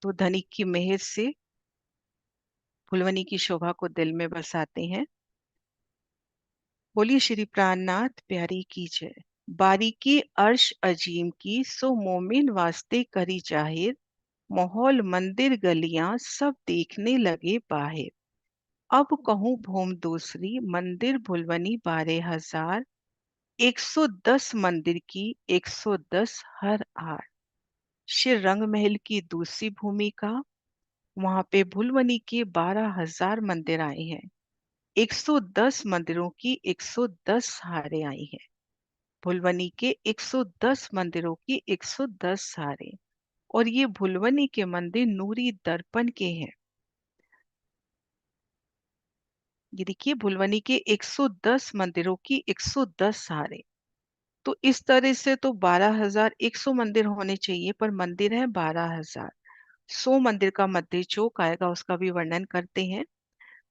तो धनिक की मेहर से फुलवनी की शोभा को दिल में बसाते हैं। बोलिए श्री प्राणनाथ प्यारी की जय। बारीकी अर्श अजीम की सो मोमिन वास्ते करी जाहिर, माहौल मंदिर गलियां सब देखने लगे बाहिर। अब कहूँ भूम दूसरी मंदिर भुलवनी 12,000, 110 मंदिर की 110 हर आर। श्री रंग महल की दूसरी भूमिका, वहां पे भुलवनी के 12,000 मंदिर आए हैं। 110 मंदिरों की 110 हारें आई हैं। भुलवनी के 110 मंदिरों की 110 हारें। और ये भुलवनी के मंदिर नूरी दर्पण के हैं। ये देखिए भुलवनी के 110 मंदिरों की 110 हारें। तो इस तरह से तो 12,100 मंदिर होने चाहिए, पर मंदिर है 12,000। 100 मंदिर का मध्य चौक आएगा, उसका भी वर्णन करते हैं।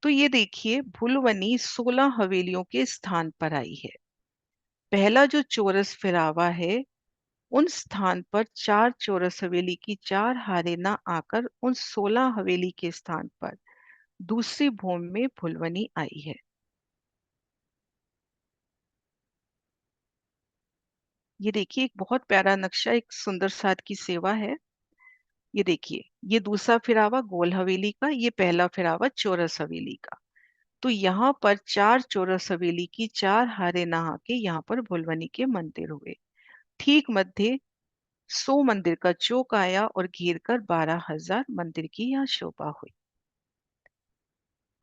तो ये देखिए भुलवनी 16 हवेलियों के स्थान पर आई है। पहला जो चौरस फिरावा है, उन स्थान पर 4 चौरस हवेली की 4 हारे ना आकर उन 16 हवेली के स्थान पर दूसरी भूमि में भुलवनी आई है। ये देखिए एक बहुत प्यारा नक्शा, एक सुंदर साथ की सेवा है। ये देखिए ये दूसरा फिरावा गोल हवेली का, ये पहला फिरावा चौरस हवेली का। तो यहाँ पर 4 चौरस हवेली की 4 हारे नहा के यहाँ पर भुलवनी के मंदिर हुए। ठीक मध्य 100 मंदिर का चौक आया और घेर कर 12,000 मंदिर की यहाँ शोभा हुई।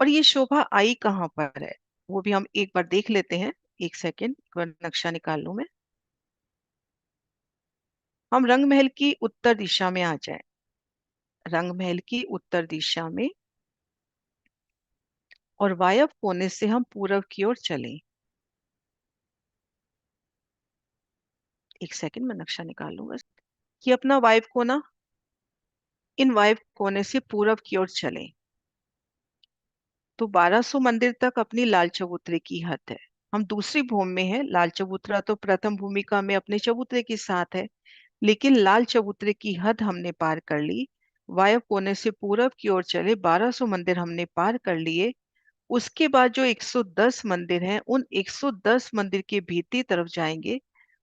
और ये शोभा आई कहाँ पर है, वो भी हम एक बार देख लेते हैं। एक सेकेंड, एक बार नक्शा निकाल लूं मैं। हम रंग महल की उत्तर दिशा में आ जाएं। रंग महल की उत्तर दिशा में और वायव्य कोने से हम पूरब की ओर चलें। एक सेकंड मैं नक्शा निकाल लूं बस। ये अपना वायव्य कोना, इन वायव्य कोने से पूरब की ओर चलें तो 1200 मंदिर तक अपनी लाल चबूतरे की हद है। हम दूसरी भूमि में है। लाल चबूतरा तो प्रथम भूमिका में अपने चबूतरे के साथ है, लेकिन लाल चबूतरे की हद हमने पार कर ली। वायव्य कोने से पूरब की ओर चले, 1200 मंदिर हमने पार कर लिए। उसके बाद जो 110 मंदिर हैं, उन 110 मंदिर के भीतरी तरफ जाएंगे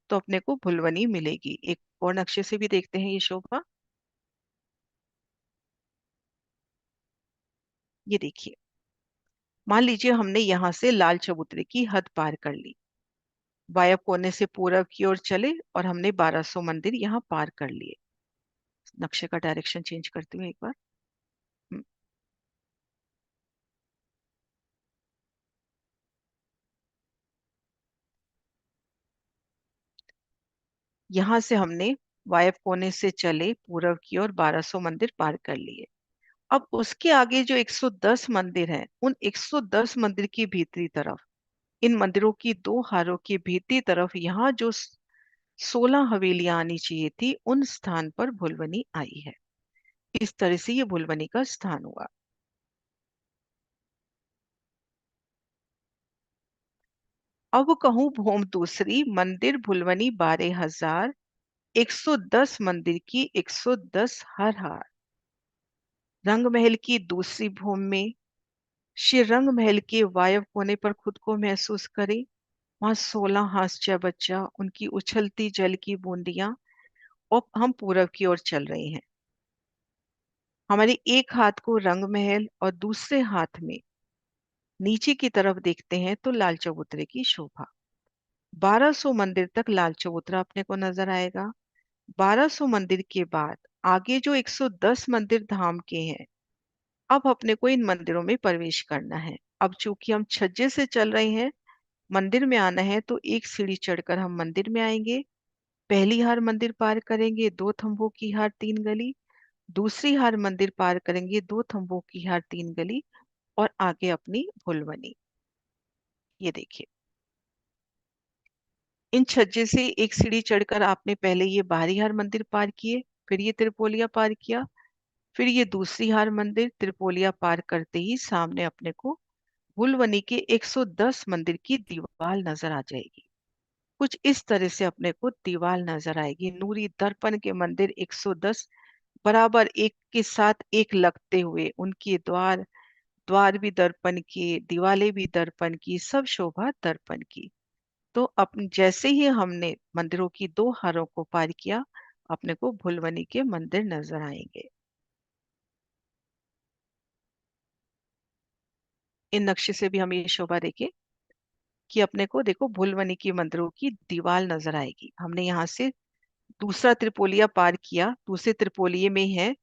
तो अपने को भुलवनी मिलेगी। एक और नक्शे से भी देखते हैं ये शोभा। ये देखिए, मान लीजिए हमने यहाँ से लाल चबूतरे की हद पार कर ली, वायव्य कोने से पूरब की ओर चले और हमने 1200 मंदिर यहाँ पार कर लिए। नक्शे का डायरेक्शन चेंज करती हूँ एक बार। हम्म, यहाँ से हमने वायव्य कोने से चले पूरब की ओर 1200 मंदिर पार कर लिए। अब उसके आगे जो 110 मंदिर हैं, उन 110 मंदिर की भीतरी तरफ, इन मंदिरों की दो हारों की भीतरी तरफ यहाँ जो 16 हवेलियां आनी चाहिए थी, उन स्थान पर भुलवनी आई है। इस तरह से ये भुलवनी का स्थान हुआ। अब कहूँ भूम दूसरी मंदिर भुलवनी 12,000, 110 मंदिर की 110 हर हार। रंग महल की दूसरी भूमि में श्री रंग महल के वायव्य कोने पर खुद को महसूस करें। वहां 16 हास्य बच्चा, उनकी उछलती जल की बूंदियां। और हम पूरब की ओर चल रहे हैं। हमारे एक हाथ को रंग महल और दूसरे हाथ में नीचे की तरफ देखते हैं तो लाल चबूतरे की शोभा। 1200 मंदिर तक लाल चबूतरा अपने को नजर आएगा। 1200 मंदिर के बाद आगे जो 110 मंदिर धाम के हैं, अब अपने को इन मंदिरों में प्रवेश करना है। अब चूंकि हम छज्जे से चल रहे हैं, मंदिर में आना है तो एक सीढ़ी चढ़कर हम मंदिर में आएंगे। पहली हार मंदिर पार करेंगे, 2 थंबों की हार 3 गली। दूसरी हार मंदिर पार करेंगे, 2 थंबों की हार 3 गली। और आगे अपनी भुलवनी। ये देखिए, इन छज्जे से एक सीढ़ी चढ़कर आपने पहले ये बाहरी हार मंदिर पार किए, फिर ये त्रिपोलिया पार किया, फिर ये दूसरी हार मंदिर त्रिपोलिया पार करते ही सामने अपने को भुलवनी के 110 मंदिर की दीवार नजर आ जाएगी। कुछ इस तरह से अपने को दीवार नजर आएगी। नूरी दर्पण के मंदिर 110 बराबर एक के साथ एक लगते हुए उनके द्वार, द्वार भी दर्पण की, दीवालें भी दर्पण की, सब शोभा दर्पण की। तो अपन जैसे ही हमने मंदिरों की दो हारों को पार किया, अपने को भुलवनी के मंदिर नजर आएंगे। इन नक्शे से भी हम ये शोभा देखें कि अपने को देखो भुलवनी की मंदिरों की दीवार नजर आएगी। हमने यहाँ से दूसरा त्रिपोलिया पार किया, दूसरे त्रिपोलिये में है,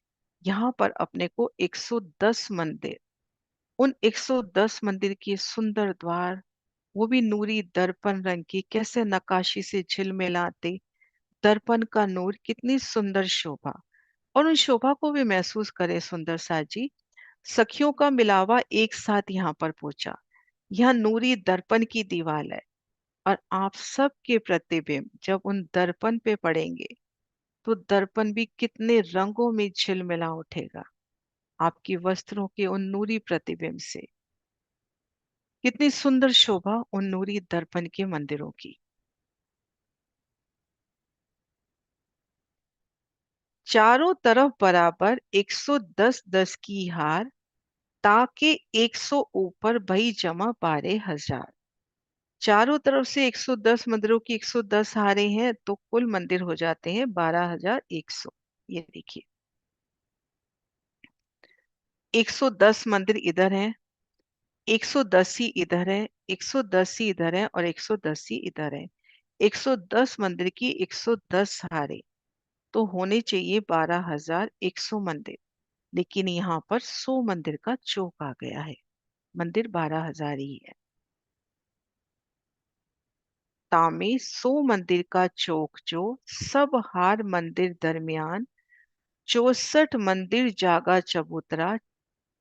यहाँ पर अपने को 110 मंदिर, उन 110 मंदिर के सुंदर द्वार, वो भी नूरी दर्पण रंग की, कैसे नक्काशी से झिलमिलाते, दर्पण का नूर, कितनी सुंदर शोभा। और उन शोभा को भी महसूस करे सुंदर सा जी, सखियों का मिलावा एक साथ यहाँ पर पहुंचा। यहाँ नूरी दर्पण की दीवार है, और आप सबके प्रतिबिंब जब उन दर्पण पे पड़ेंगे तो दर्पण भी कितने रंगों में झिलमिला उठेगा आपकी वस्त्रों के उन नूरी प्रतिबिंब से। कितनी सुंदर शोभा उन नूरी दर्पण के मंदिरों की। चारों तरफ बराबर 110 की हार, ताके 100 ऊपर भई जमा 12,000। चारों तरफ से 110 मंदिरों की 110 हारें हैं, तो कुल मंदिर हो जाते हैं 12,100। ये देखिए, 110 मंदिर इधर हैं, 110 ही इधर है, 110 ही इधर है, और 110 ही इधर है। 110 मंदिर की 110 हारें, तो होने चाहिए 12,100 मंदिर। लेकिन यहाँ पर 100 मंदिर का चौक आ गया है, मंदिर 12,000 ही है। तामे 100 मंदिर का चौक जो, सब हार मंदिर दरमियान, 64 मंदिर जागा चबूतरा,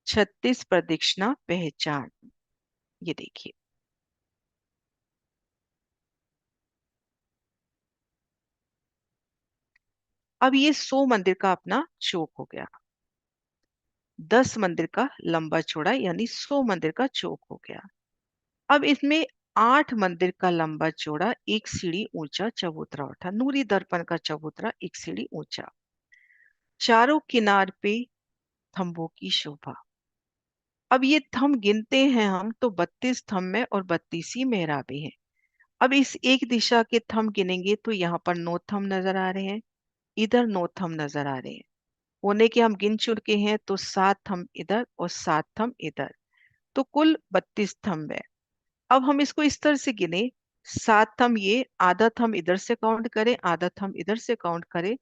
36 प्रदक्षिणा पहचान। ये देखिए, अब ये 100 मंदिर का अपना चौक हो गया, 10 मंदिर का लंबा चौड़ा, यानी 100 मंदिर का चौक हो गया। अब इसमें 8 मंदिर का लंबा चौड़ा, एक सीढ़ी ऊंचा चबूतरा उठा, नूरी दर्पण का चबूतरा एक सीढ़ी ऊंचा, चारों किनार पे थंबों की शोभा। अब ये थंब गिनते हैं हम तो 32 थंब है और 32 ही मेहराबे हैं। अब इस एक दिशा के थंब गिनेंगे तो यहाँ पर 9 थंब नजर आ रहे हैं, इधर 9 थंब नजर आ रहे हैं। होने के हम गिन चुके हैं, तो 7 थंब इधर और 7 थंब इधर, तो कुल 32 थंब है। अब हम इसको इस तरह से गिने, 7 थंब ये, आधा थंब इधर से काउंट करें, आधा थंब इधर से काउंट करें,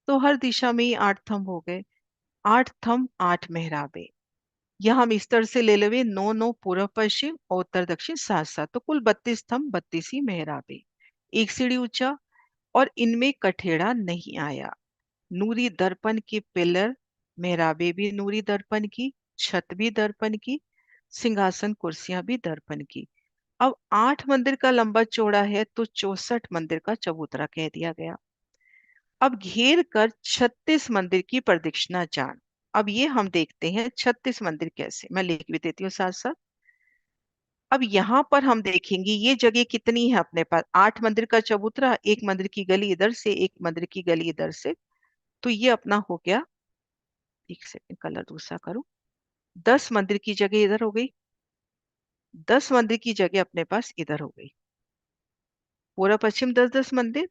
तो हर दिशा में ही 8 थंब हो गए। 8 थंब 8 मेहराबे। या हम इस तरह से ले लेवे, 9 9 पूर्व पश्चिम और उत्तर दक्षिण 7 7, तो कुल 32 थंब 32 ही मेहराबे, एक सीढ़ी ऊंचा। और इनमें कठेड़ा नहीं आया, नूरी दर्पण के पिलर, मेहराबे भी नूरी दर्पण की, छत भी दर्पण की, सिंहासन कुर्सियां भी दर्पण की। अब 8 मंदिर का लंबा चौड़ा है, तो 64 मंदिर का चबूतरा कह दिया गया। अब घेर कर 36 मंदिर की प्रदक्षिणा जान। अब ये हम देखते हैं 36 मंदिर कैसे, मैं लिख भी देती हूँ साथ साथ। अब यहाँ पर हम देखेंगे ये जगह कितनी है अपने पास, 8 मंदिर का चबूतरा, एक मंदिर की गली इधर से, एक मंदिर की गली इधर से, तो ये अपना हो गया, एक सेकंड कलर दूसरा करूं, 10 मंदिर की जगह इधर हो गई, 10 मंदिर की जगह अपने पास इधर हो गई, पूरा पश्चिम 10 10 मंदिर।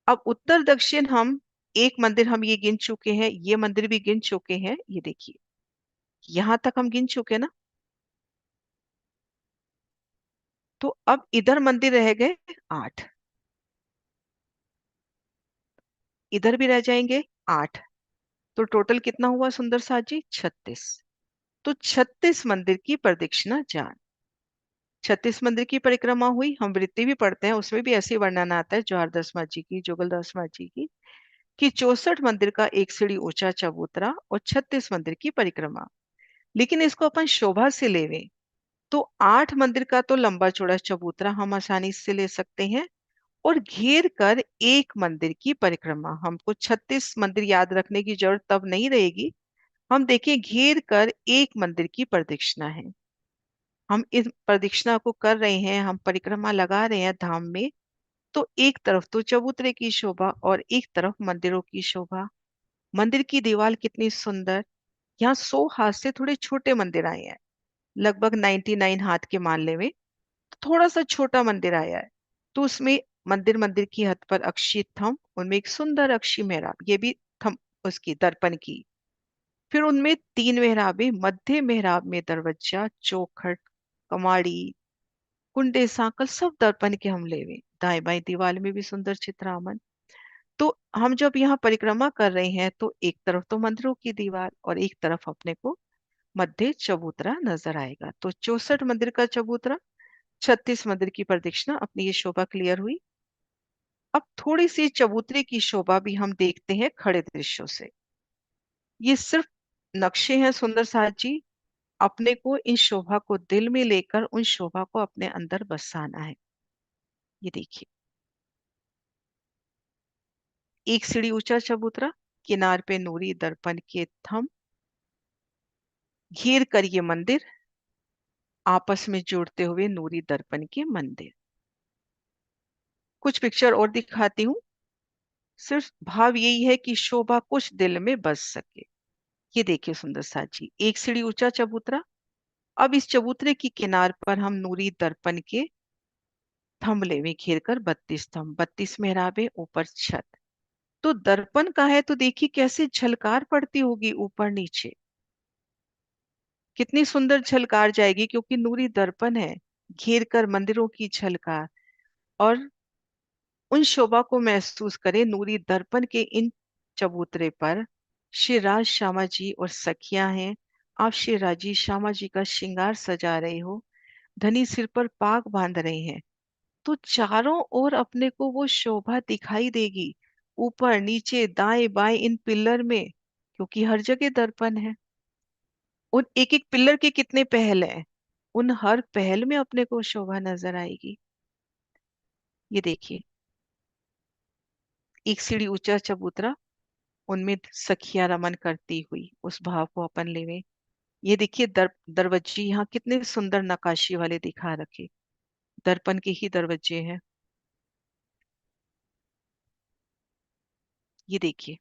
अब उत्तर दक्षिण हम, एक मंदिर हम ये गिन चुके हैं, ये मंदिर भी गिन चुके हैं, ये देखिए, यहां तक हम गिन चुके हैं ना। तो अब इधर मंदिर रह गए 8, इधर भी रह जाएंगे 8, तो टोटल कितना हुआ सुंदर साथ जी, 36। तो 36 मंदिर की प्रदक्षिणा जान, 36 मंदिर की परिक्रमा हुई। हम वृत्ति भी पढ़ते हैं, उसमें भी ऐसे ही वर्णन आता है ज्वारदास माँ जी की, जुगलदास माँ जी की, कि 64 मंदिर का एक सीढ़ी ऊंचा चबूतरा और 36 मंदिर की परिक्रमा। लेकिन इसको अपन शोभा से लेवे, तो 8 मंदिर का तो लंबा चौड़ा चबूतरा हम आसानी से ले सकते हैं, और घेर कर एक मंदिर की परिक्रमा, हमको 36 मंदिर याद रखने की जरूरत तब नहीं रहेगी। हम देखिए घेर कर एक मंदिर की प्रदक्षिणा है, हम इस प्रदक्षिणा को कर रहे हैं, हम परिक्रमा लगा रहे हैं धाम में, तो एक तरफ तो चबूतरे की शोभा और एक तरफ मंदिरों की शोभा। मंदिर की दीवार कितनी सुंदर। यहाँ 100 हाथ से थोड़े छोटे मंदिर आए हैं, लगभग 99 हाथ के मान ले में थोड़ा सा छोटा मंदिर आया है। तो उसमें मंदिर मंदिर की हद पर अक्षी थंभ, उनमें एक सुंदर अक्षी मेहराब, ये भी थंभ उसकी दर्पण की। फिर उनमें 3 मेहराबें, मध्य मेहराब में दरवाजा, चौखट, कमाड़ी, कुंडे, सांकल सब दर्पण के हमले में। दाएं बाएं दीवार में भी सुंदर चित्रामन। तो हम जब यहाँ परिक्रमा कर रहे हैं तो एक तरफ तो मंदिरों की दीवार और एक तरफ अपने को मध्य चबूतरा नजर आएगा। तो 64 मंदिर का चबूतरा, 36 मंदिर की प्रदक्षिणा, अपनी ये शोभा क्लियर हुई। अब थोड़ी सी चबूतरे की शोभा भी हम देखते हैं खड़े दृश्यों से। ये सिर्फ नक्शे हैं सुंदर साज जी, अपने को इन शोभा को दिल में लेकर उन शोभा को अपने अंदर बसाना है। ये देखिए, एक सीढ़ी ऊंचा चबूतरा, किनार पे नूरी दर्पण के थंभ, घेर कर ये मंदिर, आपस में जोड़ते हुए नूरी दर्पण के मंदिर। कुछ पिक्चर और दिखाती हूँ। सिर्फ भाव यही है कि शोभा कुछ दिल में बस सके। ये देखिए सुंदर साज जी, एक सीढ़ी ऊंचा चबूतरा। अब इस चबूतरे की किनार पर हम नूरी दर्पण के थंबले में घेर कर 32 स्तंभ, 32 मेहराबें, ऊपर छत। तो दर्पण का है तो देखिए कैसे झलकार पड़ती होगी ऊपर नीचे, कितनी सुंदर झलकार जाएगी क्योंकि नूरी दर्पण है, घेर कर मंदिरों की झलकार। और उन शोभा को महसूस करें नूरी दर्पण के इन चबूतरे पर। श्री राज श्यामा जी और सखियां हैं। आप श्री राजी श्यामा जी का श्रृंगार सजा रहे हो, धनी सिर पर पाग बांध रहे हैं। तो चारों ओर अपने को वो शोभा दिखाई देगी, ऊपर नीचे दाएं बाएं इन पिलर में, क्योंकि हर जगह दर्पण है। उन एक एक पिलर के कितने पहल हैं, उन हर पहल में अपने को शोभा नजर आएगी। ये देखिए, एक सीढ़ी ऊंचा चबूतरा, उनमें सखियां रमन करती हुई उस भाव को अपन लेवे। ये देखिए दरवाजे यहाँ कितने सुंदर नक्काशी वाले दिखा रखे, दर्पण के ही दरवाजे हैं। ये देखिए,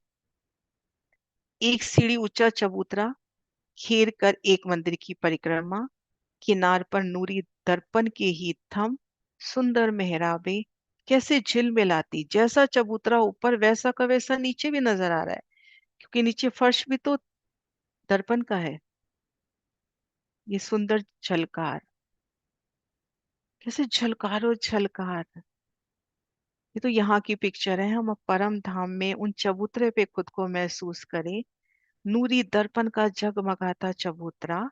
एक सीढ़ी ऊंचा चबूतरा, घेर कर एक मंदिर की परिक्रमा, किनार पर नूरी दर्पण के ही थंभ, सुंदर मेहराबें, कैसे झिलमिलाती, जैसा चबूतरा ऊपर वैसा का वैसा नीचे भी नजर आ रहा है, क्योंकि नीचे फर्श भी तो दर्पण का है। ये सुंदर झलकार, कैसे झलकारो झलकार। ये तो यहाँ की पिक्चर है। हम अब परम धाम में उन चबूतरे पे खुद को महसूस करें। नूरी दर्पण का जगमगाता चबूतरा,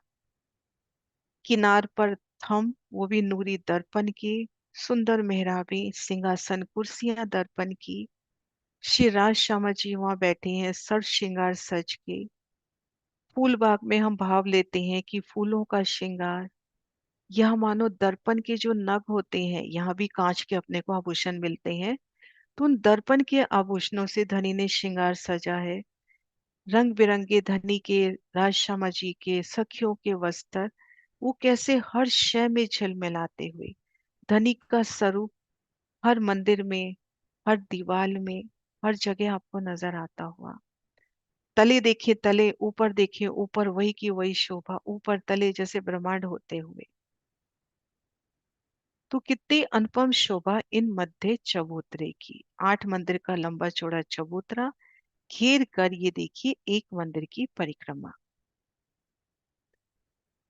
किनार पर थम, वो भी नूरी दर्पण की, सुंदर मेहराबें, सिंहासन कुर्सियां दर्पण की। श्री राज श्यामा जी वहां बैठे हैं सर श्रृंगार सज के। फूल बाग में हम भाव लेते हैं कि फूलों का श्रृंगार, यह मानो दर्पण के जो नग होते हैं, यहाँ भी कांच के अपने को आभूषण मिलते हैं, तो उन दर्पण के आभूषणों से धनी ने श्रृंगार सजा है। रंग बिरंगे धनी के, राज श्यामा जी के, सखियों के वस्त्र, वो कैसे हर शय में झिलमिलाते हुए, धनी का स्वरूप हर मंदिर में, हर दीवार में, हर जगह आपको नजर आता हुआ। तले देखिए तले, ऊपर देखिए ऊपर, वही की वही शोभा, ऊपर तले जैसे ब्रह्मांड होते हुए। तो कितनी अनुपम शोभा इन मध्य चबूतरे की। 8 मंदिर का लंबा चौड़ा चबूतरा, घेर कर ये देखिए एक मंदिर की परिक्रमा।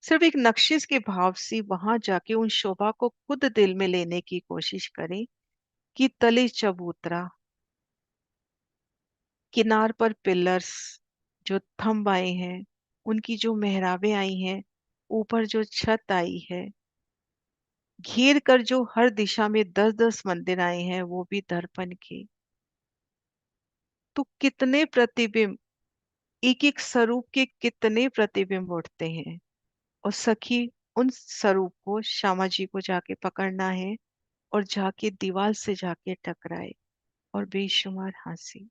सिर्फ एक नक्शिश के भाव से वहां जाके उन शोभा को खुद दिल में लेने की कोशिश करें कि तले चबूतरा, किनार पर पिलर्स, जो थंब आए हैं, उनकी जो मेहराबें आई हैं, ऊपर जो छत आई है, घेर कर जो हर दिशा में 10-10 मंदिर आए हैं, वो भी दर्पण के। तो कितने प्रतिबिंब, एक एक स्वरूप के कितने प्रतिबिंब उठते हैं। और सखी उन स्वरूप को, श्यामा जी को जाके पकड़ना है और जाके दीवार से जाके टकराए, और बेशुमार हंसी।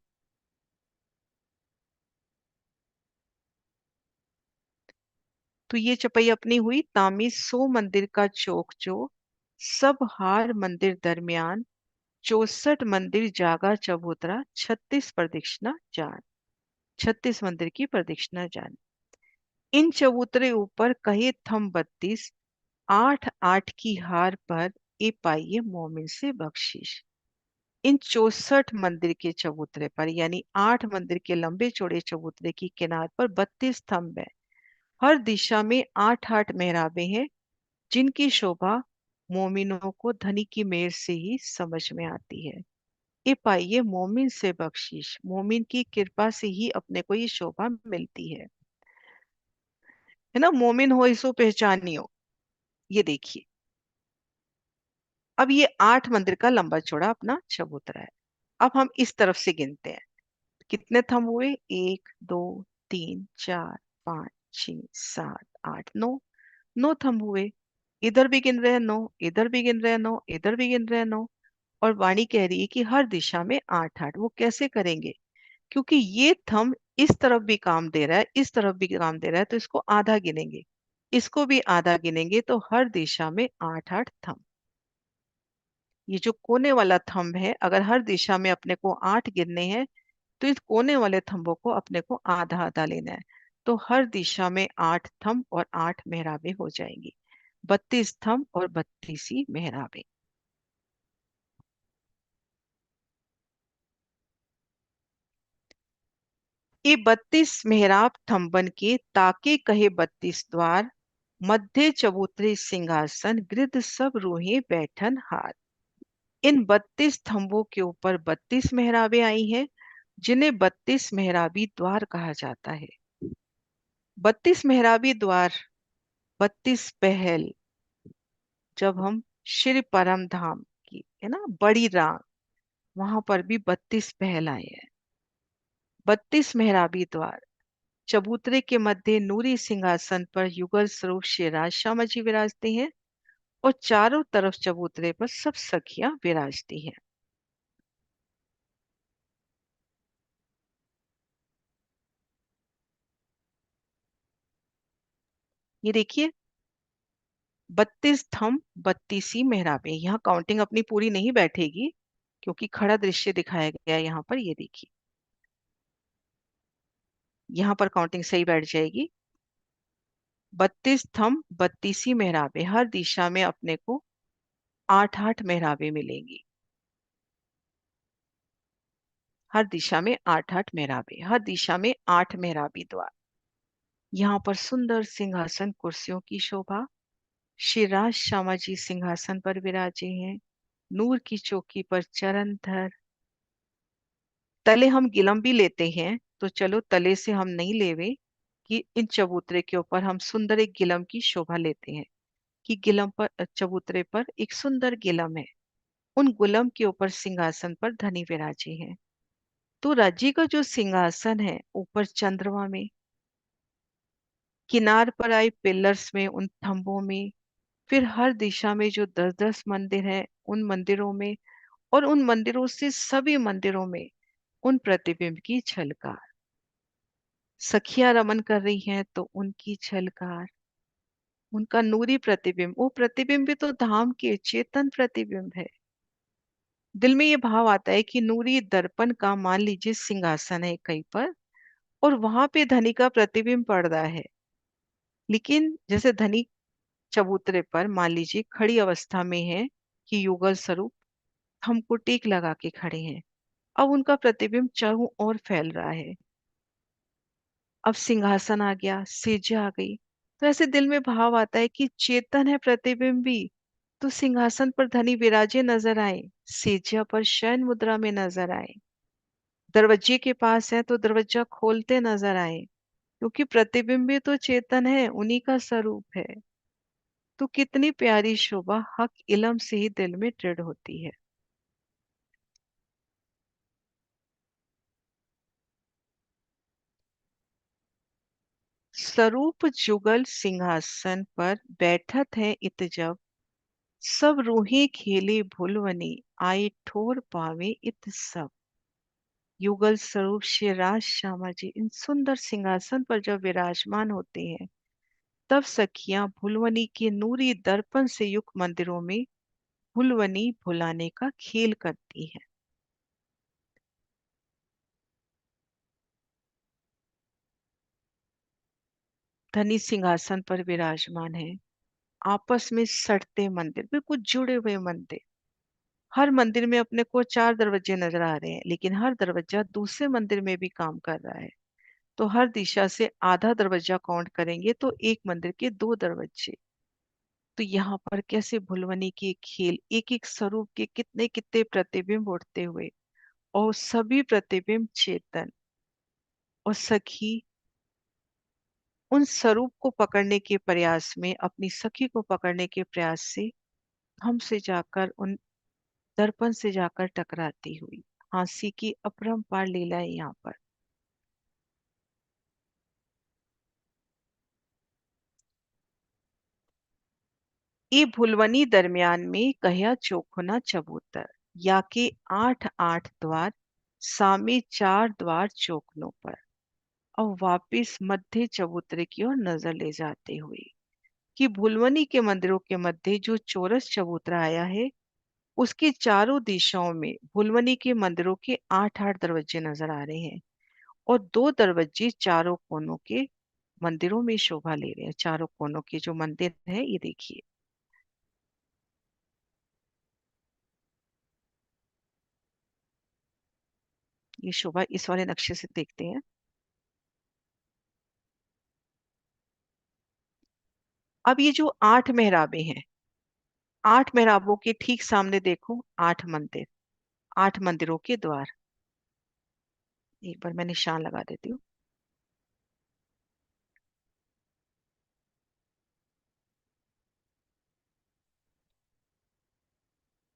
तो ये चपाई अपनी हुई तामी 100 मंदिर का चौक जो, सब हार मंदिर दरमियान, 64 मंदिर जागा चबूतरा, 36 प्रदक्षिणा जान। 36 मंदिर की प्रदक्षिणा जाने। इन चबूतरे ऊपर कहे थम 32, 8 8 की हार पर ए पाइये मोमिन से बख्शिश। इन 64 मंदिर के चबूतरे पर, यानी 8 मंदिर के लंबे चौड़े चबूतरे की किनार पर 32 स्तंभ है। हर दिशा में 8 8 मेहराबें हैं, जिनकी शोभा मोमिनों को धनी की मेहर से ही समझ में आती है। ये पाइए मोमिन से बख्शिश, मोमिन की कृपा से ही अपने को ये शोभा मिलती है ना। मोमिन हो इसो पहचानियो। ये देखिए, अब ये 8 मंदिर का लंबा चौड़ा अपना चबूतरा है। अब हम इस तरफ से गिनते हैं, कितने थंब हुए? 1 2 3 4 5 6 7 8 9। 9 थंब हुए। इधर भी गिन रहे हैं 9, इधर भी गिन रहे हैं 9, इधर भी गिन रहे हैं 9। और वाणी कह रही है कि हर दिशा में 8 8। वो कैसे करेंगे? क्योंकि ये थंब इस तरफ भी काम दे रहा है, इस तरफ भी काम दे रहा है, तो इसको आधा गिनेंगे, इसको भी आधा गिनेंगे, तो हर दिशा में 8 8 थंब। ये जो कोने वाला थंब है, अगर हर दिशा में अपने को 8 गिनने हैं, तो इस कोने वाले थंबों को अपने को आधा आधा लेना है। तो हर दिशा में 8 थंब और 8 मेहराबें हो जाएंगी। 32 थंब और 32 ही मेहराबें। ये 32 मेहराब थंबन के ताके कहे 32 द्वार, मध्य चबूतरे सिंहासन गृध सब रूहे बैठन हार। इन 32 थंबों के ऊपर 32 मेहराबें आई हैं, जिन्हें 32 मेहराबी द्वार कहा जाता है। 32 मेहराबी द्वार, 32 पहल, जब हम श्री परम धाम की है ना बड़ी राम, वहां पर भी 32 पहल आए हैं। 32 मेहराबी द्वार, चबूतरे के मध्य नूरी सिंहासन पर युगल स्वरूप श्री राज श्यामा जी विराजते हैं, और चारों तरफ चबूतरे पर सब सखियां विराजती हैं। ये देखिए, 32 थंब 32 मेहराबें। यहाँ काउंटिंग अपनी पूरी नहीं बैठेगी, क्योंकि खड़ा दृश्य दिखाया गया है यहाँ पर। ये देखिए, यहाँ पर काउंटिंग सही बैठ जाएगी। 32 थंब 32 मेहराबें, हर दिशा में अपने को 8 8 मेहराबें मिलेंगी। हर दिशा में 8 8 मेहराबें, हर दिशा में 8 मेहराबी द्वार। यहाँ पर सुंदर सिंहासन कुर्सियों की शोभा। श्री राज श्यामा जी सिंहासन पर विराजे हैं, नूर की चौकी पर चरण धर। तले हम गिलम भी लेते हैं, तो चलो तले से हम नहीं लेवे, कि इन चबूतरे के ऊपर हम सुंदर एक गिलम की शोभा लेते हैं, कि गिलम पर चबूतरे पर एक सुंदर गिलम है। उन गुलम के ऊपर सिंहासन पर धनी विराजे हैं। तो राज्य का जो सिंहासन है ऊपर चंद्रमा में, किनार पर आए पिलर्स में, उन थंबों में, फिर हर दिशा में जो 10 10 मंदिर हैं उन मंदिरों में, और उन मंदिरों से सभी मंदिरों में उन प्रतिबिंब की झलकार। सखियां रमन कर रही हैं तो उनकी झलकार, उनका नूरी प्रतिबिंब। वो प्रतिबिंब भी तो धाम के चेतन प्रतिबिंब है। दिल में ये भाव आता है कि नूरी दर्पण का मान लीजिए सिंहासन है कहीं पर, और वहां पे धनी का प्रतिबिंब पड़ रहा है। लेकिन जैसे धनी चबूतरे पर मान लीजिए खड़ी अवस्था में है, कि युगल स्वरूप हमको टेक लगा के खड़े हैं, अब उनका प्रतिबिंब चारों ओर फैल रहा है। अब सिंहासन आ गया, सेज आ गई, तो ऐसे दिल में भाव आता है कि चेतन है प्रतिबिंब भी, तो सिंहासन पर धनी विराजे नजर आए, सेजा पर शयन मुद्रा में नजर आए, दरवाजे के पास है तो दरवाजा खोलते नजर आए, क्योंकि प्रतिबिंब भी तो चेतन है, उन्हीं का स्वरूप है। तो कितनी प्यारी शोभा हक इलम से ही दिल में दृढ़ होती है। स्वरूप जुगल सिंहासन पर बैठत है इत जब, सब रूहें खेले भुलवनी, आए ठोर पावे इत सब। युगल स्वरूप श्री राज श्यामा जी इन सुंदर सिंहासन पर जब विराजमान होते हैं, तब सखियां भुलवनी के नूरी दर्पण से युक्त मंदिरों में भुलवनी भुलाने का खेल करती हैं। धनी सिंहासन पर विराजमान है। आपस में सटते मंदिर, बिल्कुल जुड़े हुए मंदिर। हर मंदिर में अपने को चार दरवाजे नजर आ रहे हैं, लेकिन हर दरवाजा दूसरे मंदिर में भी काम कर रहा है। तो हर दिशा से आधा दरवाजा काउंट करेंगे तो एक मंदिर के दो दरवाजे। तो यहाँ पर कैसे भुलवनी की एक खेल, एक एक स्वरूप के कितने कितने प्रतिबिंब उठते हुए, और सभी प्रतिबिंब चेतन। और सखी उन स्वरूप को पकड़ने के प्रयास में, अपनी सखी को पकड़ने के प्रयास से हमसे जाकर, उन दर्पण से जाकर टकराती हुई। हंसी की अपरंपार लीला है यहाँ पर। ये भुलवनी दरमियान में कह्या चोखना चबूतर, या के आठ आठ द्वार, सामे चार द्वार चौखनों पर। और वापिस मध्य चबूतरे की ओर नजर ले जाते हुए, कि भुलवनी के मंदिरों के मध्य जो चौरस चबूतरा आया है, उसकी चारों दिशाओं में भुलवनी के मंदिरों के आठ आठ दरवाजे नजर आ रहे हैं। और दो दरवाजे चारों कोनों के मंदिरों में शोभा ले रहे हैं। चारों कोनों के जो मंदिर है, ये देखिए। ये शोभा इस वाले नक्शे से देखते हैं। अब ये जो आठ मेहराबें हैं, आठ मेहराबों के ठीक सामने देखो आठ मंदिर, आठ मंदिरों के द्वार। एक बार मैं निशान लगा देती हूँ।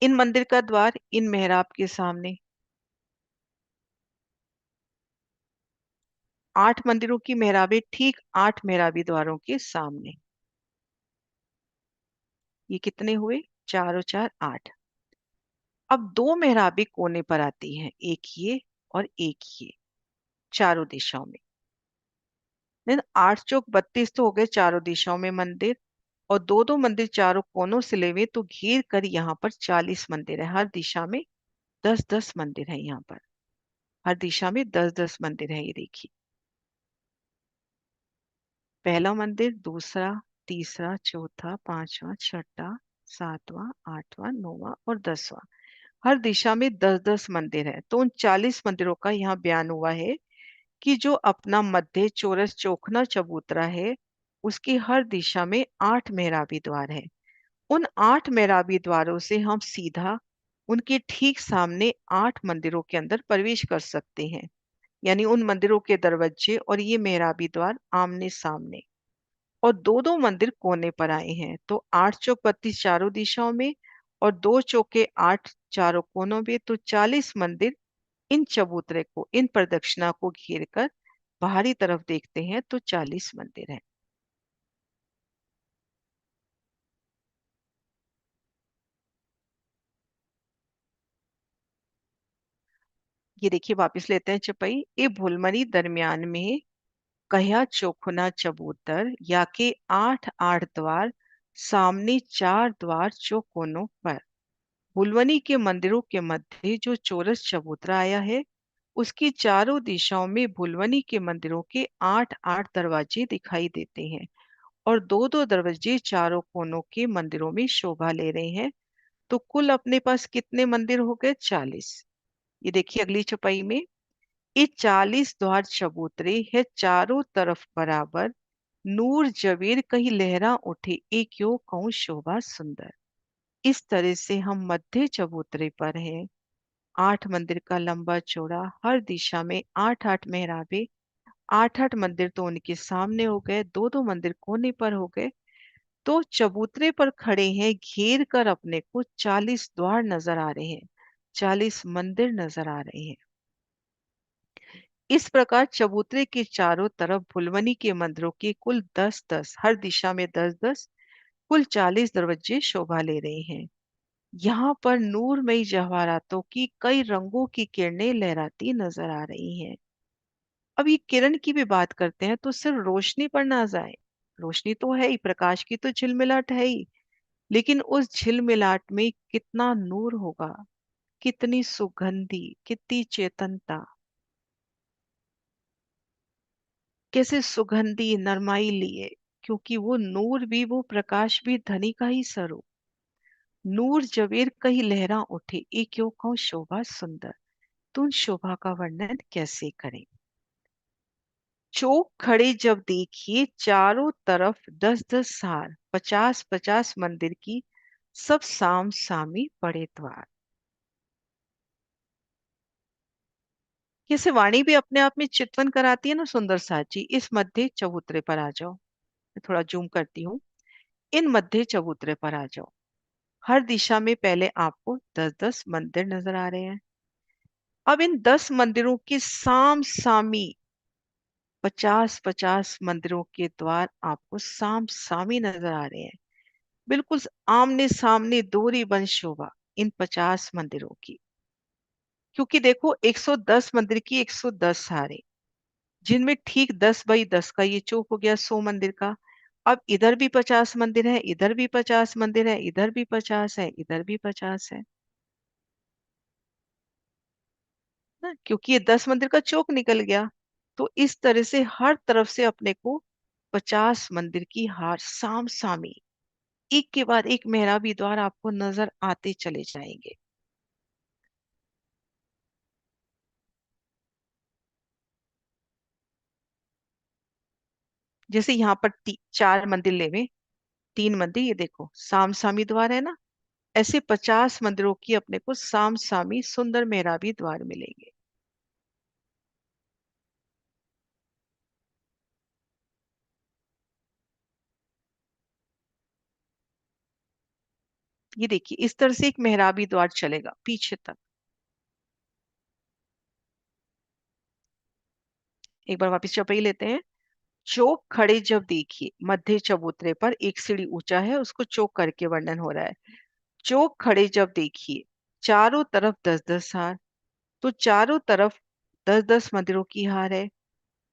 इन मंदिर का द्वार इन मेहराब के सामने, आठ मंदिरों की मेहराबें ठीक आठ मेहराबी द्वारों के सामने। ये कितने हुए? चार और चार आठ। अब दो मेहराबें कोने पर आती हैं, एक ये और एक ये, चारों दिशाओं में। नहीं, आठ चौक 32 तो हो गए चारों दिशाओं में मंदिर। और दो दो मंदिर चारों कोनों से ले हुए, तो घेर कर यहाँ पर 40 मंदिर है। हर दिशा में 10-10 मंदिर है यहाँ पर। हर दिशा में 10-10 मंदिर है, ये देखिए। पहला मंदिर, दूसरा, तीसरा, चौथा, पांचवा, छठा, सातवां, आठवां, नौवां और 10वां। हर दिशा में 10-10 मंदिर है। तो उन 40 मंदिरों का यहाँ बयान हुआ है कि जो अपना मध्य चौरस चौखना चबूतरा है, उसकी हर दिशा में आठ मेहराबी द्वार है। उन आठ मेहराबी द्वारों से हम सीधा उनके ठीक सामने आठ मंदिरों के अंदर प्रवेश कर सकते हैं। यानी उन मंदिरों के दरवाजे और ये मेहराबी द्वार आमने सामने। और दो दो मंदिर कोने पर आए हैं, तो आठ चौक 32 चारों दिशाओं में, और दो चौके आठ चारों कोनों में, तो 40 मंदिर इन चबूतरे को, इन प्रदक्षिणा को घेर कर बाहरी तरफ देखते हैं तो 40 मंदिर हैं। ये देखिए, वापस लेते हैं चपाई। ये भूलमरी दरमियान में कह्या चौखुना चबूतर, या के आठ आठ द्वार, सामने चार द्वार चौकोनों पर। भुलवनी के मंदिरों के मध्य जो चौरस चबूतरा आया है, उसकी चारों दिशाओं में भुलवनी के मंदिरों के आठ आठ दरवाजे दिखाई देते हैं। और दो दो दरवाजे चारों कोनों के मंदिरों में शोभा ले रहे हैं। तो कुल अपने पास कितने मंदिर हो गए? 40। ये देखिए अगली चौपाई में, ये 40 द्वार चबूतरे है चारों तरफ बराबर। नूर जवेर कहीं लहरा उठे, एक यो कहूँ शोभा सुंदर। इस तरह से हम मध्य चबूतरे पर हैं। आठ मंदिर का लंबा चौड़ा, हर दिशा में आठ आठ मेहराबे, आठ आठ मंदिर तो उनके सामने हो गए, दो दो मंदिर कोने पर हो गए। तो चबूतरे पर खड़े हैं घेर कर, अपने को 40 द्वार नजर आ रहे हैं, 40 मंदिर नजर आ रहे हैं। इस प्रकार चबूतरे के चारों तरफ भुलवनी के मंदिरों के कुल 10-10, हर दिशा में 10-10, कुल 40 दरवाजे शोभा ले रहे हैं। यहाँ पर नूरमयी जवाहरातों की कई रंगों की किरणें लहराती नजर आ रही हैं। अब ये किरण की भी बात करते हैं तो सिर्फ रोशनी पर ना जाए। रोशनी तो है ही, प्रकाश की तो झिलमिलाट है ही, लेकिन उस झिलमिलाट में कितना नूर होगा, कितनी सुगंधी, कितनी चेतनता। कैसे सुगंधी नरमाई लिए, क्योंकि वो नूर भी वो प्रकाश भी धनी का ही स्वरूप। नूर जवेर कही लहरा उठे, ए क्यों कहूँ शोभा सुंदर। तुम शोभा का वर्णन कैसे करें। चौक खड़े जब देखिए चारों तरफ 10-10 हार, 50-50 मंदिर की, सब साम सामी पड़े द्वार। जैसे वाणी भी अपने आप में चितवन कराती है ना सुंदर साची। इस मध्य चबूतरे पर आ जाओ। मैं थोड़ा जूम करती हूँ। इन मध्य चबूतरे पर आ जाओ। हर दिशा में पहले आपको 10-10 मंदिर नजर आ रहे हैं। अब इन 10 मंदिरों के साम सामी 50-50 मंदिरों के द्वार आपको साम सामी नजर आ रहे हैं। बिल्कुल आमने सामने दोहरी बन शोभा इन 50 मंदिरों की। क्योंकि देखो 110 मंदिर की 110 हारे, जिनमें ठीक 10 बाई 10 का ये चौक हो गया 100 मंदिर का। अब इधर भी 50 मंदिर है, इधर भी 50 मंदिर है, इधर भी 50 है, इधर भी 50 है ना, क्योंकि ये 10 मंदिर का चौक निकल गया। तो इस तरह से हर तरफ से अपने को 50 मंदिर की हार साम सामी एक के बाद एक मेहराबी द्वार आपको नजर आते चले जाएंगे। जैसे यहाँ पर 4 मंदिर लेवे, 3 मंदिर ये देखो साम सामी द्वार है ना। ऐसे 50 मंदिरों की अपने को साम सामी सुंदर मेहराबी द्वार मिलेंगे। ये देखिए इस तरह से एक मेहराबी द्वार चलेगा पीछे तक। एक बार वापस चौपाई लेते हैं। चौक खड़े जब देखिए मध्य चबूतरे पर एक सीढ़ी ऊंचा है, उसको चौक करके वर्णन हो रहा है। चौक खड़े जब देखिए चारों तरफ 10-10 हार, तो चारों तरफ 10-10 मंदिरों की हार है।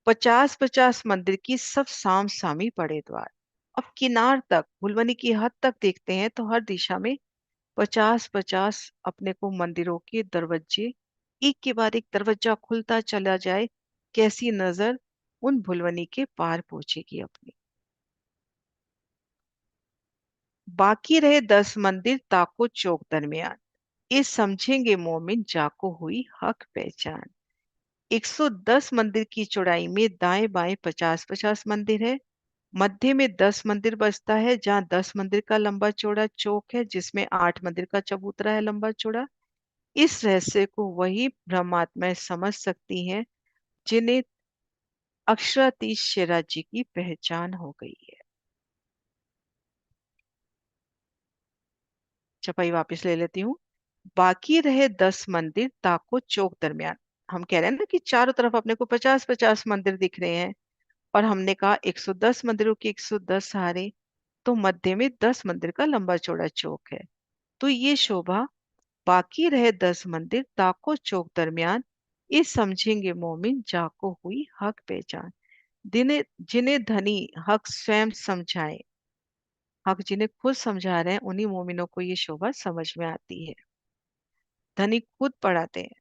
50-50 मंदिर की सब साम सामी पड़े द्वार। अब किनार तक फुलवनी की हद तक देखते हैं तो हर दिशा में 50-50 अपने को मंदिरों के दरवाजे, एक के बाद एक दरवाजा खुलता चला जाए, कैसी नजर उन भुलवनी के पार पहुंचेगी अपनी। बाकी रहे 10 मंदिर ताको चौक दरमियान, ये समझेंगे मोमिन जाको हुई हक पहचान। 110 मंदिर की चौड़ाई में दाएं बाएं 50-50 मंदिर है। मध्य में 10 मंदिर बसता है, जहाँ 10 मंदिर का लंबा चौड़ा चौक है, जिसमें 8 मंदिर का चबूतरा है लंबा चौड़ा। इस रहस्य को वही ब्रह्मात्माएं समझ सकती हैं जिन्हें अक्षरातीत शेरा जी की पहचान हो गई है। चपाई वापस ले लेती हूँ। बाकी रहे 10 मंदिर ताको चौक दरमियान। हम कह रहे हैं ना कि चारों तरफ अपने को 50-50 मंदिर दिख रहे हैं, और हमने कहा 110 मंदिरों की 110 हारे, तो मध्य में 10 मंदिर का लंबा चौड़ा चौक है। तो ये शोभा बाकी रहे 10 मंदिर ताको चौक दरमियान, इस समझेंगे मोमिन जाको हुई हक पहचान। जिन्हें जिन्हें धनी हक स्वयं समझाए, हक जिन्हें खुद समझा रहे हैं, उन्हीं मोमिनों को ये शोभा समझ में आती है। धनी खुद पढ़ाते हैं,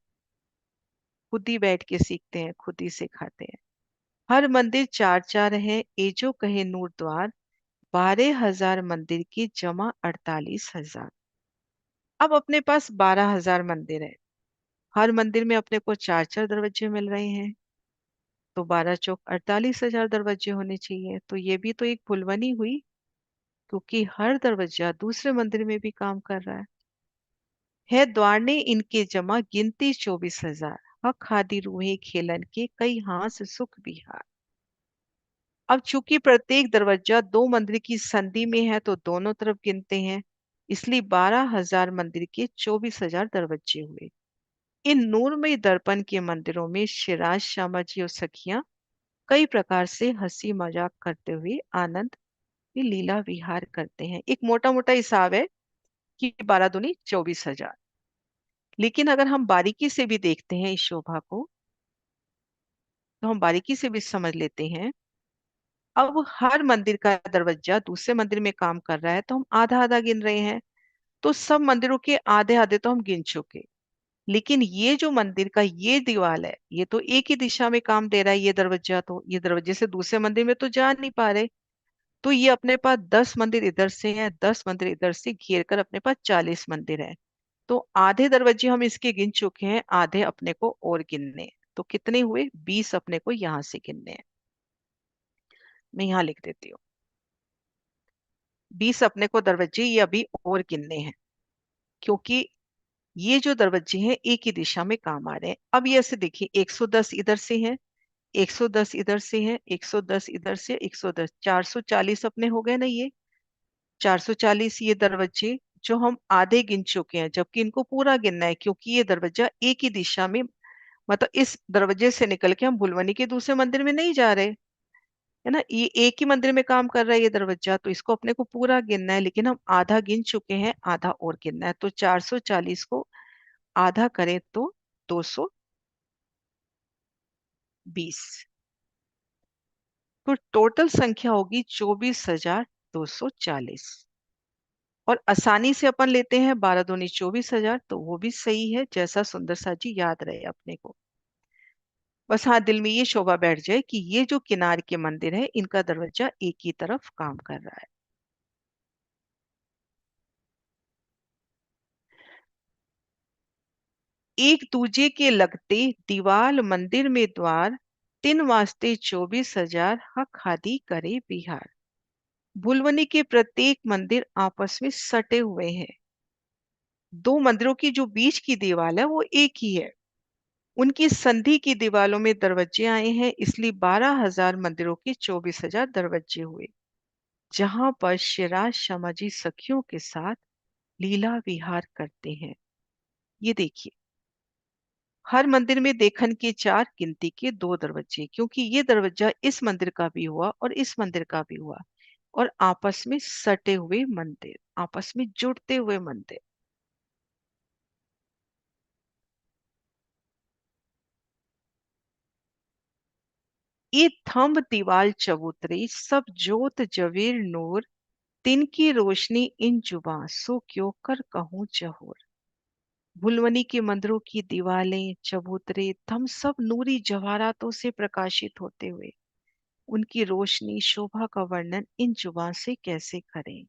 खुद ही बैठ के सीखते हैं, खुद ही सिखाते हैं। हर मंदिर चार चार है, ए जो कहे नूर द्वार, 12,000 मंदिर की जमा 48,000। अब अपने पास 12,000 मंदिर है। हर मंदिर में अपने को चार चार दरवाजे मिल रहे हैं, तो 12 चौक 48,000 दरवाजे होने चाहिए। तो ये भी तो एक फुलवनी हुई, क्योंकि हर दरवाजा दूसरे मंदिर में भी काम कर रहा है। द्वार ने इनके जमा गिनती 24,000, हक हादी रूहे खेलन के कई हास सुख बिहार। अब चूंकि प्रत्येक दरवाजा दो मंदिर की संधि में है, तो दोनों तरफ गिनते हैं, इसलिए 12,000 मंदिर के 24,000 दरवाजे हुए। इन नूरमय दर्पण के मंदिरों में शिराज श्यामा जी और सखियां कई प्रकार से हंसी मजाक करते हुए आनंद में लीला विहार करते हैं। एक मोटा मोटा हिसाब है कि 12 दूनी 24,000। लेकिन अगर हम बारीकी से भी देखते हैं इस शोभा को, तो हम बारीकी से भी समझ लेते हैं। अब हर मंदिर का दरवाजा दूसरे मंदिर में काम कर रहा है, तो हम आधा आधा गिन रहे हैं। तो सब मंदिरों के आधे आधे तो हम गिन चुके। लेकिन ये जो मंदिर का ये दीवाल है, ये तो एक ही दिशा में काम दे रहा है। ये दरवाजा, तो ये दरवाजे से दूसरे मंदिर में तो जा नहीं पा रहे। तो ये अपने पास 10 मंदिर इधर से हैं, 10 मंदिर इधर से घेर कर अपने पास 40 मंदिर है। तो आधे दरवाजे हम इसके गिन चुके हैं, आधे अपने को और गिनने हैं। तो कितने हुए? 20 अपने को यहाँ से गिनने हैं। मैं यहाँ लिख देती हूँ, 20 अपने को दरवाजे ये अभी और गिनने हैं, क्योंकि ये जो दरवाजे हैं एक ही दिशा में काम आ रहे हैं। अब ये ऐसे देखिए, 110 इधर से है, 110 इधर से है, 110 इधर से, 110, 440 अपने हो गए ना ये। 440 ये दरवाजे जो हम आधे गिन चुके हैं, जबकि इनको पूरा गिनना है, क्योंकि ये दरवाजा एक ही दिशा में, मतलब इस दरवाजे से निकल के हम भुलवनी के दूसरे मंदिर में नहीं जा रहे, है ना। ये एक ही मंदिर में काम कर रहा है ये दरवाजा, तो इसको अपने को पूरा गिनना है, लेकिन हम आधा गिन चुके हैं, आधा और गिनना है। तो 440 को आधा करें तो 220, तो टोटल संख्या होगी 24,240। और आसानी से अपन लेते हैं 12 दूनी 24,000, तो वो भी सही है, जैसा सुंदर सा जी याद रहे अपने को। बस हाँ, दिल में ये शोभा बैठ जाए कि ये जो किनार के मंदिर है, इनका दरवाजा एक ही तरफ काम कर रहा है। एक दूजे के लगते दीवाल मंदिर में द्वार, तीन वास्ते 24,000 हक हादी करे बिहार। भुलवनी के प्रत्येक मंदिर आपस में सटे हुए हैं। दो मंदिरों की जो बीच की दीवार है वो एक ही है। उनकी संधि की दीवालों में दरवाजे आए हैं, इसलिए 12,000 मंदिरों के 24,000 दरवाजे हुए, जहां पर शिराज शमाजी सखियों के साथ लीला विहार करते हैं। ये देखिए, हर मंदिर में देखन के चार, गिनती के दो दरवाजे, क्योंकि ये दरवाजा इस मंदिर का भी हुआ और इस मंदिर का भी हुआ। और आपस में सटे हुए मंदिर, आपस में जुड़ते हुए मंदिर। ये थंब दीवाल चबूतरे सब जोत जवेर नूर, तिनकी रोशनी इन जुबां सो क्यों कर कहूँ जहूर। भुलवनी के मंदिरों की दीवालें, चबूतरे, थंब सब नूरी जवाहरातों से प्रकाशित होते हुए उनकी रोशनी शोभा का वर्णन इन जुबां से कैसे करें।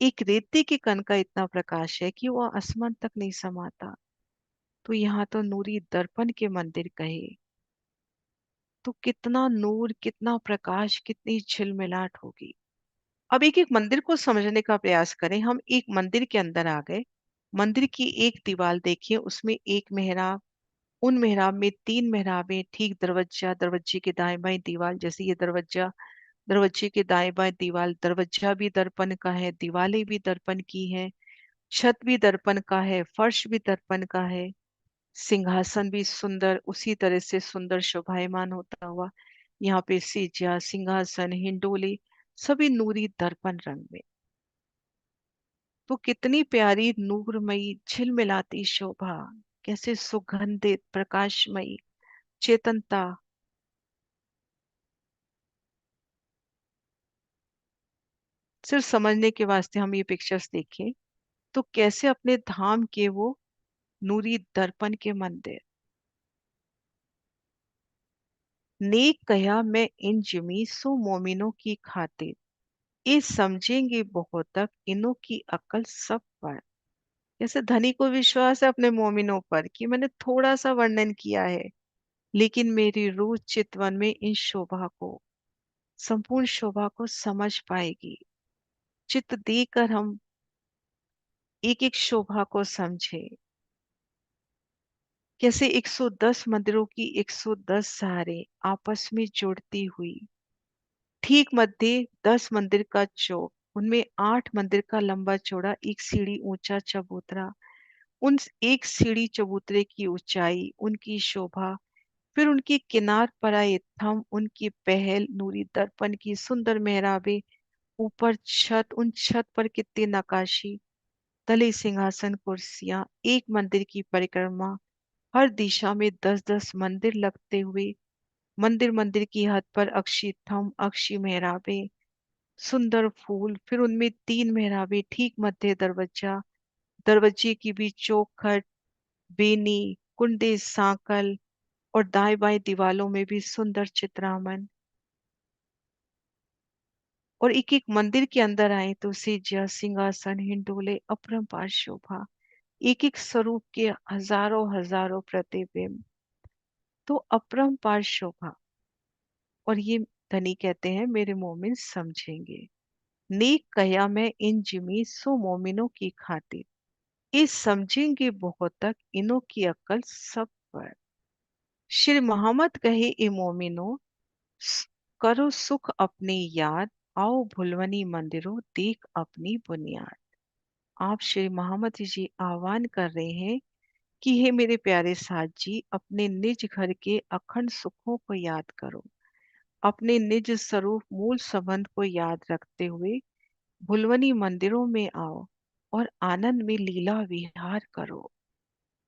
एक रेती के कण का इतना प्रकाश है कि वह आसमान तक नहीं समाता, तो यहाँ तो नूरी दर्पण के मंदिर कहे, तो कितना नूर, कितना प्रकाश, कितनी झिलमिलाट होगी। अब एक एक मंदिर को समझने का प्रयास करें। हम एक मंदिर के अंदर आ गए। मंदिर की एक दीवार देखिए, उसमें एक मेहराब, उन मेहराब में तीन मेहराबें, ठीक दरवाजा, दरवाजे के दाएं बाएं दीवार, जैसे ये दरवाजा, दरवाजे के दाएं बाएं दीवार, दरवाजा भी दर्पण का है, दीवारें भी दर्पण की हैं, छत भी दर्पण का है, फर्श भी दर्पण का है, सिंहासन भी सुंदर उसी तरह से सुंदर शोभायमान होता हुआ, यहाँ पे सेजा, सिंहासन, हिंडोले, सभी नूरी दर्पण रंग में। तो कितनी प्यारी नूरमयी झिलमिलाती शोभा, कैसे सुगंधित प्रकाशमयी चेतनता। सिर्फ समझने के वास्ते हम ये पिक्चर्स देखें, तो कैसे अपने धाम के वो नूरी दर्पण के मंदिर। नेक कया मैं इन जिमी सो मोमिनों की खातिर, ये समझेंगे बहुत तक इनों की अकल सब पर। जैसे धनी को विश्वास है अपने मोमिनों पर कि मैंने थोड़ा सा वर्णन किया है, लेकिन मेरी रूह चितवन में इन शोभा को, संपूर्ण शोभा को समझ पाएगी। चित्त देकर हम एक एक शोभा को समझे। कैसे 110 मंदिरों की 110 सहारे आपस में जुड़ती हुई, ठीक मध्य 10 मंदिर का चौक, उनमें 8 मंदिर का लंबा चौड़ा एक सीढ़ी ऊंचा चबूतरा, उन एक सीढ़ी चबूतरे की ऊंचाई, उनकी शोभा, फिर उनकी किनार पर आए थंब, उनकी पहल, नूरी दर्पण की सुंदर मेहराबें, ऊपर छत, उन छत पर कितनी नकाशी, तले सिंहासन, कुर्सियां, एक मंदिर की परिक्रमा, हर दिशा में 10-10 मंदिर लगते हुए, मंदिर मंदिर की हद पर अक्षी थंब, अक्षी मेहराबें, सुंदर फूल, फिर उनमें तीन मेहराबें, ठीक मध्य दरवाजा, दरवाजे की भी चौखट, बेनी, कुंडे सांकल और दाएं बाएं दीवालों में भी सुंदर चित्रामन। और एक एक मंदिर के अंदर आए तो सेज्या, सिंहासन, हिंडोले, अपरंपार शोभा। एक एक स्वरूप के हजारों हजारों प्रतिबिंब। तो अपरंपार शोभा। और ये धनी कहते हैं मेरे मोमिन समझेंगे। नेक कया मैं इन जिमी सो मोमिनों की खातिर। ये समझेंगे बहुत तक इन्हों की अक्ल सब पर। श्री मोहम्मद कहे ए मोमिनो, स- करो सुख अपनी याद, आओ भुलवनी मंदिरों देख अपनी बुनियाद। आप श्री मोहम्मद जी आह्वान कर रहे हैं कि हे मेरे प्यारे साथ जी, अपने निज घर के अखंड सुखों को याद करो। अपने निज स्वरूप मूल संबंध को याद रखते हुए भुलवनी मंदिरों में आओ और आनंद में लीला विहार करो।